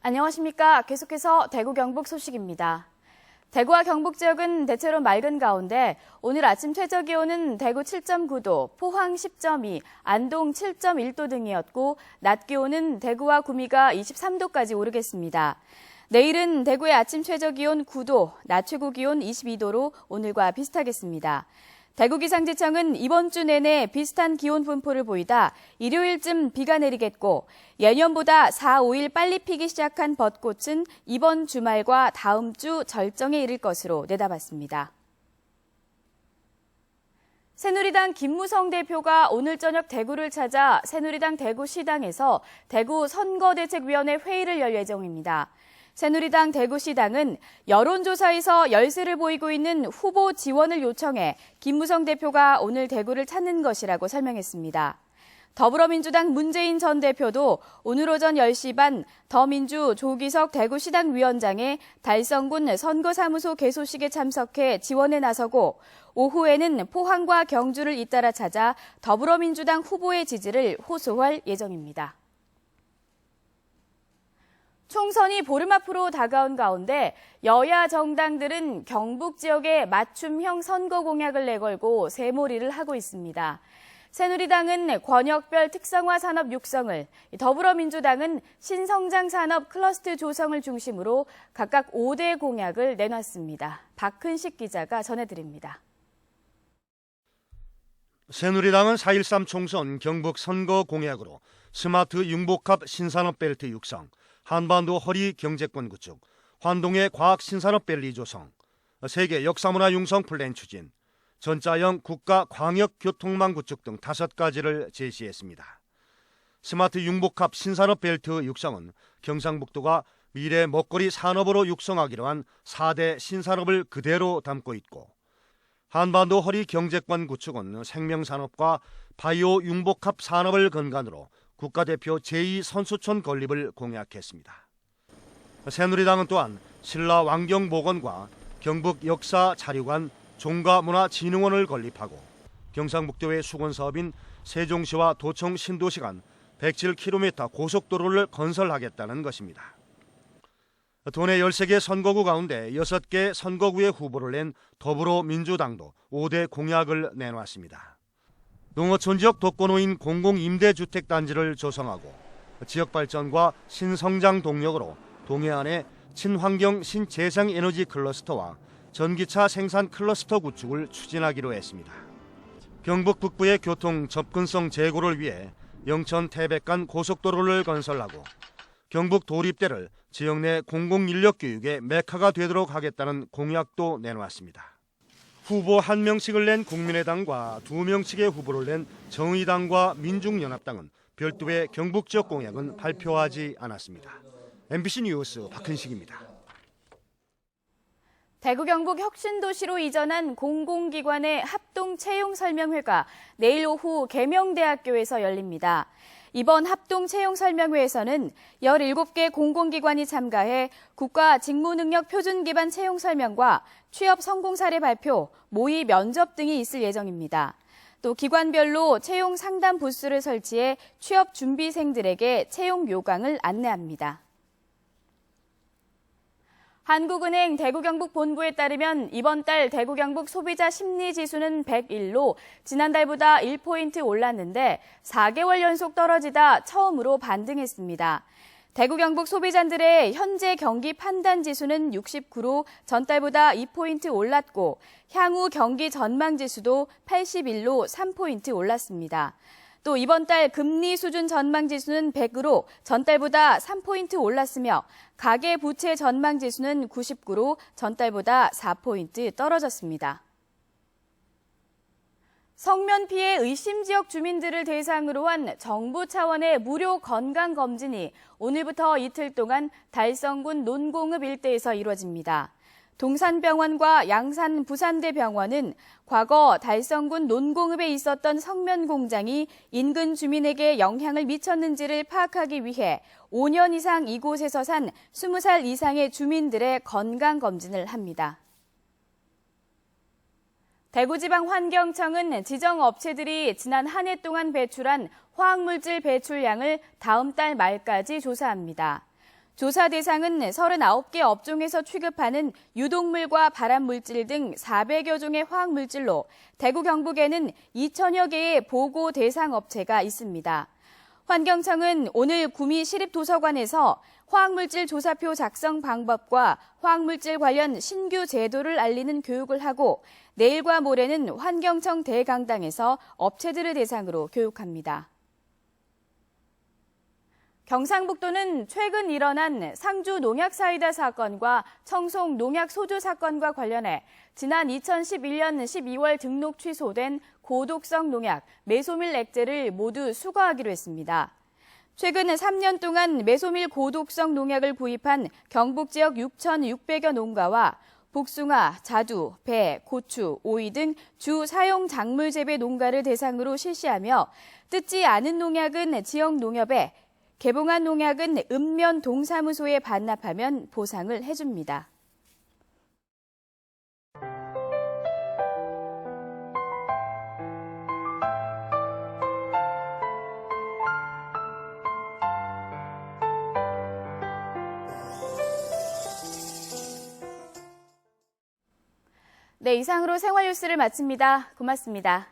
안녕하십니까. 계속해서 대구 경북 소식입니다. 대구와 경북 지역은 대체로 맑은 가운데 오늘 아침 최저기온은 대구 7.9도, 포항 10.2, 안동 7.1도 등이었고 낮 기온은 대구와 구미가 23도까지 오르겠습니다. 내일은 대구의 아침 최저기온 9도, 낮 최고기온 22도로 오늘과 비슷하겠습니다. 대구기상지청은 이번 주 내내 비슷한 기온 분포를 보이다 일요일쯤 비가 내리겠고 예년보다 4, 5일 빨리 피기 시작한 벚꽃은 이번 주말과 다음 주 절정에 이를 것으로 내다봤습니다. 새누리당 김무성 대표가 오늘 저녁 대구를 찾아 새누리당 대구시당에서 대구 선거대책위원회 회의를 열 예정입니다. 새누리당 대구시당은 여론조사에서 열세를 보이고 있는 후보 지원을 요청해 김무성 대표가 오늘 대구를 찾는 것이라고 설명했습니다. 더불어민주당 문재인 전 대표도 오늘 오전 10시 반 더민주 조기석 대구시당 위원장의 달성군 선거사무소 개소식에 참석해 지원에 나서고 오후에는 포항과 경주를 잇따라 찾아 더불어민주당 후보의 지지를 호소할 예정입니다. 총선이 보름 앞으로 다가온 가운데 여야 정당들은 경북 지역에 맞춤형 선거 공약을 내걸고 새몰이를 하고 있습니다. 새누리당은 권역별 특성화 산업 육성을, 더불어민주당은 신성장 산업 클러스터 조성을 중심으로 각각 5대 공약을 내놨습니다. 박근식 기자가 전해드립니다. 새누리당은 4.13 총선 경북 선거 공약으로 스마트 융복합 신산업 벨트 육성, 한반도 허리 경제권 구축, 환동의 과학 신산업 밸리 조성, 세계 역사문화 융성 플랜 추진, 전자형 국가 광역 교통망 구축 등 5가지를 제시했습니다. 스마트 융복합 신산업 벨트 육성은 경상북도가 미래 먹거리 산업으로 육성하기로 한 4대 신산업을 그대로 담고 있고, 한반도 허리 경제권 구축은 생명산업과 바이오 융복합 산업을 근간으로 국가대표 제2선수촌 건립을 공약했습니다. 새누리당은 또한 신라 왕경복원과 경북 역사자료관 종가문화진흥원을 건립하고 경상북도의 수건사업인 세종시와 도청 신도시 간 107km 고속도로를 건설하겠다는 것입니다. 도내 13개 선거구 가운데 6개 선거구에 후보를 낸 더불어민주당도 5대 공약을 내놓았습니다. 농어촌 지역 독거노인 공공임대주택단지를 조성하고 지역발전과 신성장 동력으로 동해안의 친환경 신재생에너지 클러스터와 전기차 생산 클러스터 구축을 추진하기로 했습니다. 경북 북부의 교통 접근성 제고를 위해 영천 태백 간 고속도로를 건설하고 경북 도립대를 지역 내 공공인력 교육의 메카가 되도록 하겠다는 공약도 내놓았습니다. 후보 1명씩을 낸 국민의당과 2명씩의 후보를 낸 정의당과 민중연합당은 별도의 경북 지역 공약은 발표하지 않았습니다. MBC 뉴스 박근식입니다. 대구 경북 혁신도시로 이전한 공공기관의 합동채용설명회가 내일 오후 계명대학교에서 열립니다. 이번 합동채용설명회에서는 17개 공공기관이 참가해 국가 직무능력 표준 기반 채용 설명과 취업 성공 사례 발표, 모의 면접 등이 있을 예정입니다. 또 기관별로 채용 상담 부스를 설치해 취업 준비생들에게 채용 요강을 안내합니다. 한국은행 대구 경북 본부에 따르면 이번 달 대구 경북 소비자 심리지수는 101로 지난달보다 1포인트 올랐는데 4개월 연속 떨어지다 처음으로 반등했습니다. 대구 경북 소비자들의 현재 경기 판단 지수는 69로 전달보다 2포인트 올랐고 향후 경기 전망 지수도 81로 3포인트 올랐습니다. 또 이번 달 금리 수준 전망 지수는 100으로 전달보다 3포인트 올랐으며 가계 부채 전망 지수는 99로 전달보다 4포인트 떨어졌습니다. 성면 피해 의심 지역 주민들을 대상으로 한 정부 차원의 무료 건강검진이 오늘부터 이틀 동안 달성군 논공읍 일대에서 이루어집니다. 동산병원과 양산 부산대병원은 과거 달성군 논공읍에 있었던 성면 공장이 인근 주민에게 영향을 미쳤는지를 파악하기 위해 5년 이상 이곳에서 산 20살 이상의 주민들의 건강검진을 합니다. 대구지방환경청은 지정업체들이 지난 한 해 동안 배출한 화학물질 배출량을 다음 달 말까지 조사합니다. 조사 대상은 39개 업종에서 취급하는 유독물과 발암물질 등 400여 종의 화학물질로 대구 경북에는 2천여 개의 보고 대상 업체가 있습니다. 환경청은 오늘 구미 시립도서관에서 화학물질 조사표 작성 방법과 화학물질 관련 신규 제도를 알리는 교육을 하고 내일과 모레는 환경청 대강당에서 업체들을 대상으로 교육합니다. 경상북도는 최근 일어난 상주 농약 사이다 사건과 청송 농약 소주 사건과 관련해 지난 2011년 12월 등록 취소된 고독성 농약 메소밀 액제를 모두 수거하기로 했습니다. 최근 3년 동안 메소밀 고독성 농약을 구입한 경북 지역 6,600여 농가와 복숭아, 자두, 배, 고추, 오이 등 주 사용 작물 재배 농가를 대상으로 실시하며 뜯지 않은 농약은 지역 농협에, 개봉한 농약은 읍면 동사무소에 반납하면 보상을 해줍니다. 네, 이상으로 생활 뉴스를 마칩니다. 고맙습니다.